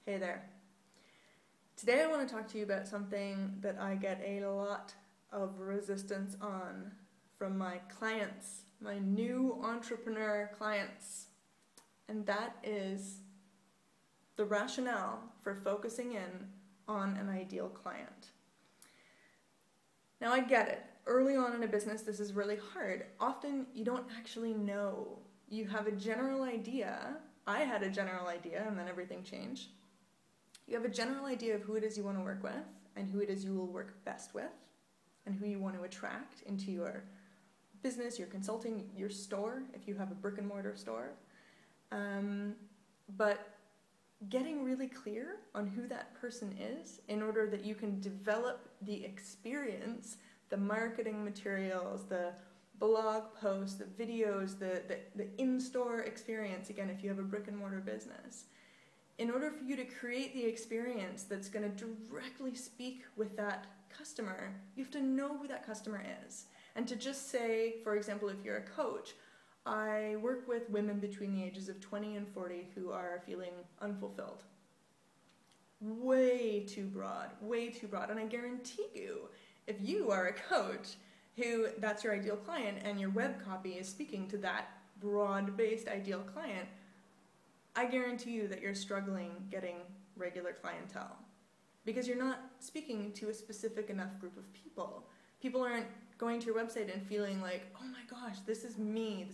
Hey there. Today I want to talk to you about something that I get a lot of resistance on from my clients, my new entrepreneur clients, and that is the rationale for focusing in on an ideal client. Now I get it. Early on in a business, this is really hard. Often you don't actually know. You have a general idea. I had a general idea and then everything changed. You have a general idea of who it is you want to work with and who it is you will work best with and who you want to attract into your business, your consulting, your store, if you have a brick and mortar store. But getting really clear on who that person is in order that you can develop the experience, the marketing materials, the blog posts, the videos, the in-store experience, again, if you have a brick and mortar business. In order for you to create the experience that's going to directly speak with that customer, you have to know who that customer is. And to just say, for example, if you're a coach, I work with women between the ages of 20 and 40 who are feeling unfulfilled. Way too broad, way too broad. And I guarantee you, if you are a coach who that's your ideal client and your web copy is speaking to that broad-based ideal client, I guarantee you that you're struggling getting regular clientele because you're not speaking to a specific enough group of people. People aren't going to your website and feeling like, oh my gosh, this is me.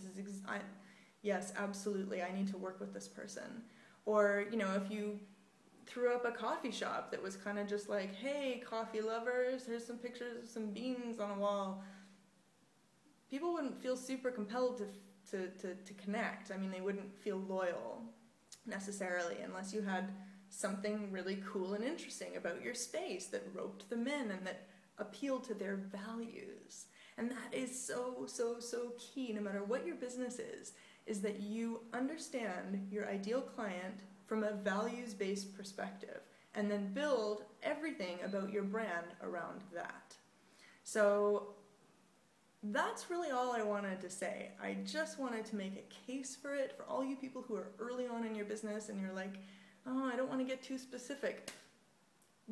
Yes, absolutely, I need to work with this person. Or, you know, if you threw up a coffee shop that was kind of just like, hey, coffee lovers, here's some pictures of some beans on a wall, people wouldn't feel super compelled to connect. I mean, they wouldn't feel loyal necessarily unless you had something really cool and interesting about your space that roped them in and that appealed to their values. And that is so key, no matter what your business is that you understand your ideal client from a values-based perspective and then build everything about your brand around that. So that's really all I wanted to say. I just wanted to make a case for it for all you people who are early on in your business and you're like, oh, I don't want to get too specific.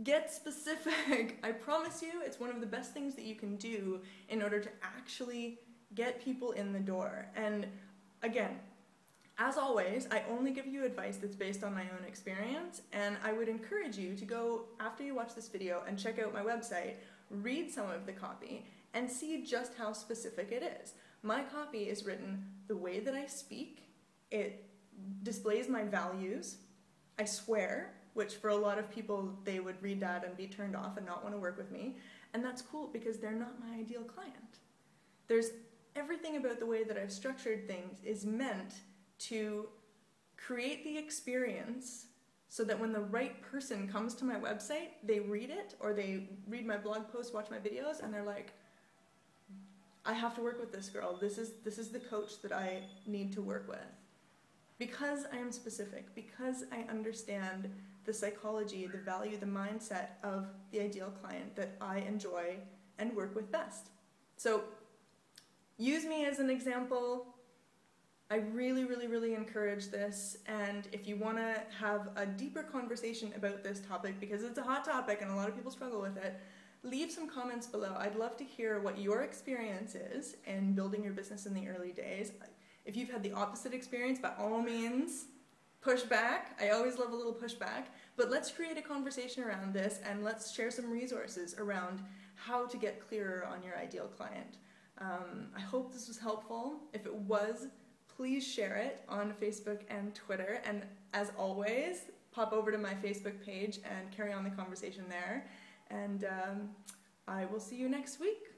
Get specific. I promise you it's one of the best things that you can do in order to actually get people in the door. And again, as always, I only give you advice that's based on my own experience, and I would encourage you to go, after you watch this video, and check out my website, read some of the copy, and see just how specific it is. My copy is written the way that I speak. It displays my values. I swear, which for a lot of people, they would read that and be turned off and not want to work with me. And that's cool because they're not my ideal client. There's everything about the way that I've structured things is meant to create the experience so that when the right person comes to my website, they read it or they read my blog post, watch my videos, and they're like, I have to work with this girl. This is the coach that I need to work with. Because I am specific, because I understand the psychology, the value, the mindset of the ideal client that I enjoy and work with best. So use me as an example. I really encourage this, and if you want to have a deeper conversation about this topic, because it's a hot topic and a lot of people struggle with it, leave some comments below. I'd love to hear what your experience is in building your business in the early days. If you've had the opposite experience, by all means, push back. I always love a little pushback, but let's create a conversation around this and let's share some resources around how to get clearer on your ideal client. I hope this was helpful. If it was, please share it on Facebook and Twitter, and as always, pop over to my Facebook page and carry on the conversation there. And I will see you next week.